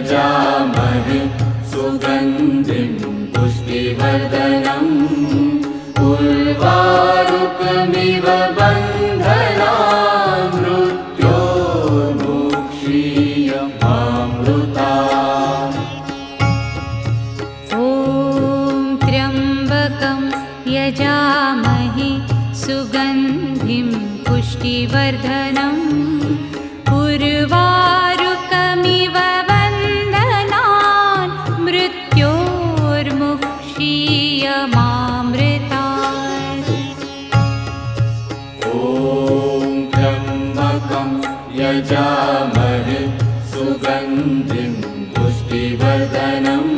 यजामहे सुगन्धिं पुष्टिवर्धनम् उर्वारुकमिव बन्धनान् मृत्योर्मुक्षीयमामृतात्। ॐ त्र्यम्बकं यजामहे सुगन्धिं पुष्टिवर्धनम् उर्वारुकमिव बन्धनान् मृत्योर्मुक्षीयमामृतात्। ॐ त्र्यम्बकं यजामहे सुगन्धिं पुष्टिवर्धनम्